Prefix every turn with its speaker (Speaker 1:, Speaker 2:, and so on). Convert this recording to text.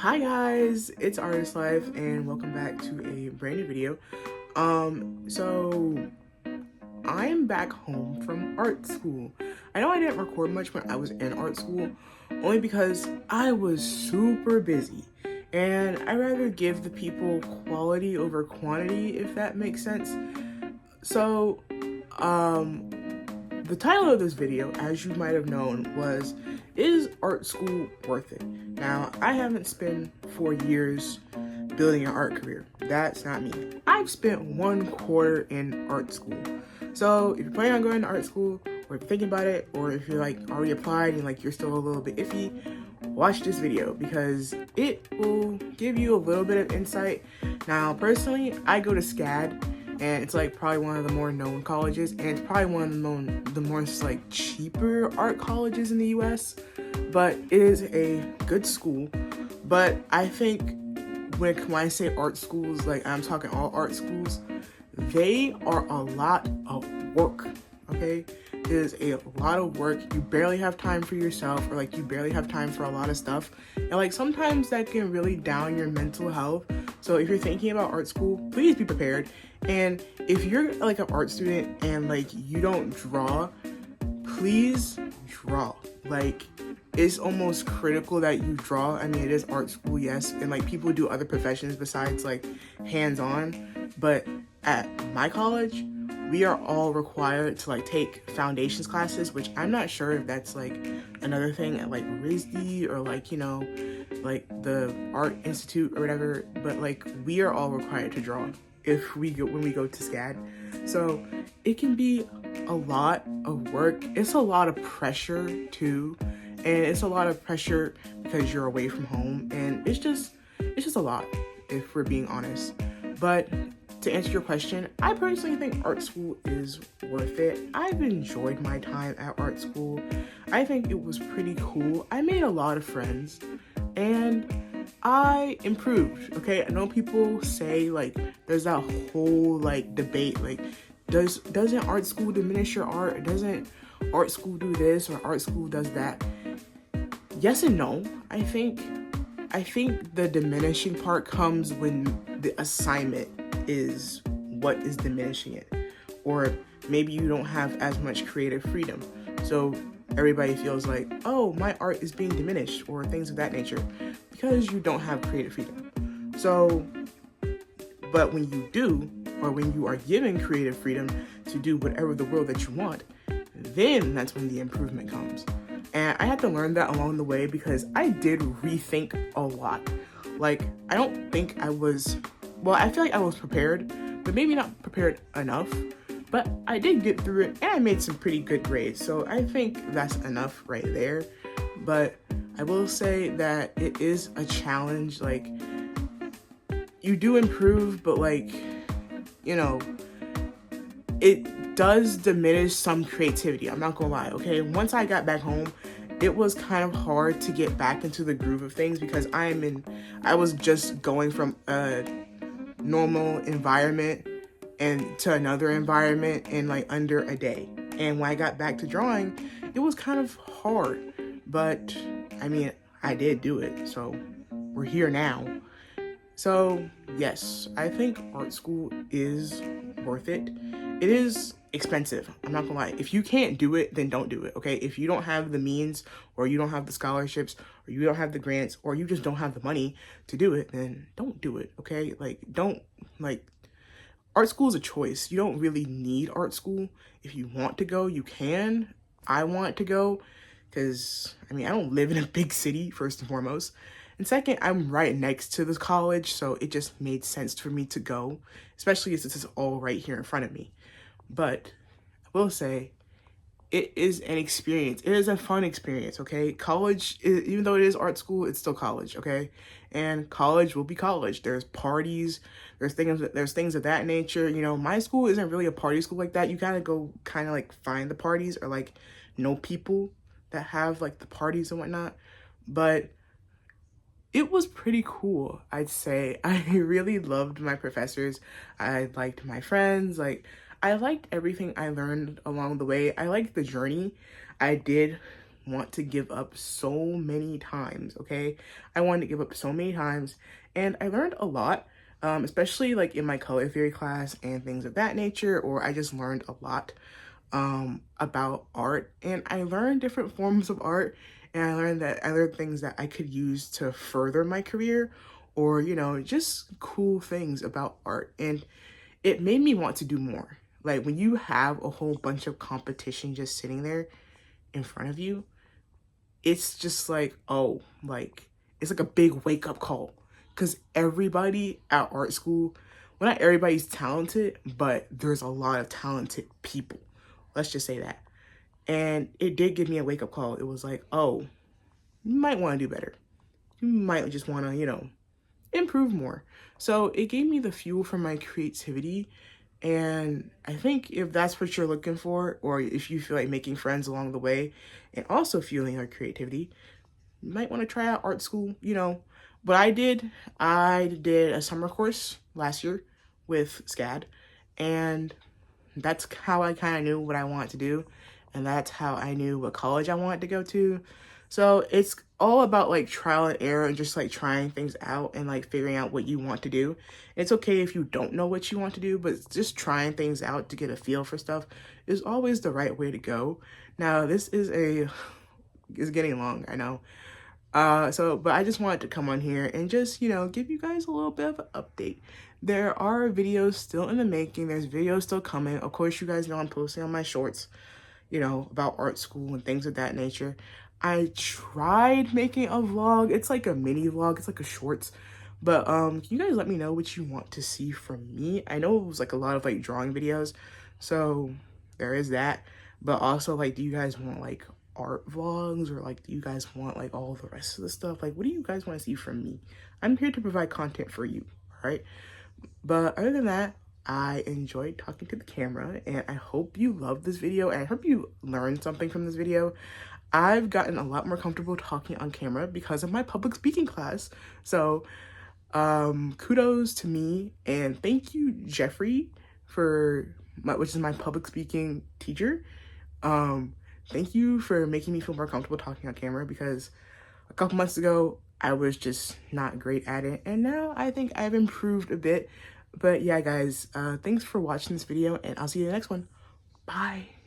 Speaker 1: Hi guys, it's Artist Life and welcome back to a brand new video. So I'm back home from art school. I know I didn't record much when I was in art school, only because I was super busy. And I rather give the people quality over quantity, if that makes sense. So, the title of this video, as you might have known, was Is Art School Worth It? Now, I haven't spent 4 years building an art career. That's not me. I've spent 1 quarter in art school. So if you're planning on going to art school, or if you're thinking about it, or if you're like already applied and like you're still a little bit iffy, watch this video because it will give you a little bit of insight. Now, personally, I go to SCAD, and it's like probably one of the more known colleges, and it's probably one of the most like cheaper art colleges in the US, but it is a good school. But I think when I say art schools, like I'm talking all art schools, they are a lot of work, okay? It is a lot of work. You barely have time for yourself, or like you barely have time for a lot of stuff. And like sometimes that can really down your mental health. So if you're thinking about art school, please be prepared. And if you're like an art student and like you don't draw, please draw. Like it's almost critical that you draw. I mean, it is art school, yes, and like people do other professions besides like hands-on, but at my college, we are all required to like take foundations classes, which I'm not sure if that's like another thing at like RISD or like, you know, like the Art Institute or whatever, but like we are all required to draw when we go to SCAD. So it can be a lot of work. It's a lot of pressure too. And it's a lot of pressure because you're away from home, and it's just a lot if we're being honest. But to answer your question, I personally think art school is worth it. I've enjoyed my time at art school. I think it was pretty cool. I made a lot of friends and I improved, okay? I know people say like there's that whole like debate like doesn't art school diminish your art? Doesn't art school do this or art school does that? Yes and no. I think the diminishing part comes when the assignment is what is diminishing it, or maybe you don't have as much creative freedom, so everybody feels like, oh, my art is being diminished or things of that nature because you don't have creative freedom. So but when you do, or when you are given creative freedom to do whatever the world that you want, then that's when the improvement comes. And I had to learn that along the way because I did rethink a lot. Like, I don't think I was, well, I feel like I was prepared, but maybe not prepared enough. But I did get through it and I made some pretty good grades. So I think that's enough right there. But I will say that it is a challenge. Like, you do improve, but like, you know, it does diminish some creativity. I'm not gonna lie, okay? Once I got back home, it was kind of hard to get back into the groove of things because I was just going from a normal environment and to another environment in like under a day. And when I got back to drawing, it was kind of hard, but I mean, I did do it, so we're here now. So yes, I think art school is worth it. It is expensive, I'm not gonna lie. If you can't do it, then don't do it, okay? If you don't have the means, or you don't have the scholarships, or you don't have the grants, or you just don't have the money to do it, then don't do it, okay? Like, don't, like, art school is a choice. You don't really need art school. If you want to go, you can. I want to go because, I mean, I don't live in a big city, first and foremost. And second, I'm right next to this college, so it just made sense for me to go, especially since it's all right here in front of me. But I will say, it is an experience. It is a fun experience, okay? College, even though it is art school, it's still college, okay? And college will be college. There's parties, there's things of that nature. You know, my school isn't really a party school like that. You gotta go kind of like find the parties or like know people that have like the parties and whatnot. But it was pretty cool, I'd say. I really loved my professors. I liked my friends. I liked everything I learned along the way. I liked the journey. I did want to give up so many times, okay? I wanted to give up so many times, and I learned a lot, especially like in my color theory class and things of that nature, or I just learned a lot about art, and I learned different forms of art, and I learned things that I could use to further my career, or, you know, just cool things about art. And it made me want to do more. Like when you have a whole bunch of competition just sitting there in front of you, it's just like, oh, like it's like a big wake up call. Because everybody at art school, well, not everybody's talented, but there's a lot of talented people. Let's just say that. And it did give me a wake up call. It was like, oh, you might want to do better. You might just want to, you know, improve more. So it gave me the fuel for my creativity. And I think if that's what you're looking for, or if you feel like making friends along the way and also fueling your creativity, you might want to try out art school. You know, what I did a summer course last year with SCAD, and that's how I kind of knew what I wanted to do, and that's how I knew what college I wanted to go to. So it's all about like trial and error and just like trying things out and like figuring out what you want to do. It's okay if you don't know what you want to do, but just trying things out to get a feel for stuff is always the right way to go. Now, this is getting long, I know. But I just wanted to come on here and just, you know, give you guys a little bit of an update. There are videos still in the making. There's videos still coming. Of course, you guys know I'm posting on my shorts, you know, about art school and things of that nature. I tried making a vlog. It's like a mini vlog. It's like a shorts. But can you guys let me know what you want to see from me? I know it was like a lot of like drawing videos. So there is that. But also, like, do you guys want like art vlogs, or like do you guys want like all the rest of the stuff? Like, what do you guys want to see from me? I'm here to provide content for you, all right? But other than that, I enjoyed talking to the camera, and I hope you loved this video, and I hope you learned something from this video. I've gotten a lot more comfortable talking on camera because of my public speaking class. So kudos to me, and thank you, Jeffrey, which is my public speaking teacher. Thank you for making me feel more comfortable talking on camera, because a couple months ago, I was just not great at it. And now I think I've improved a bit. But yeah, guys, thanks for watching this video, and I'll see you in the next one. Bye.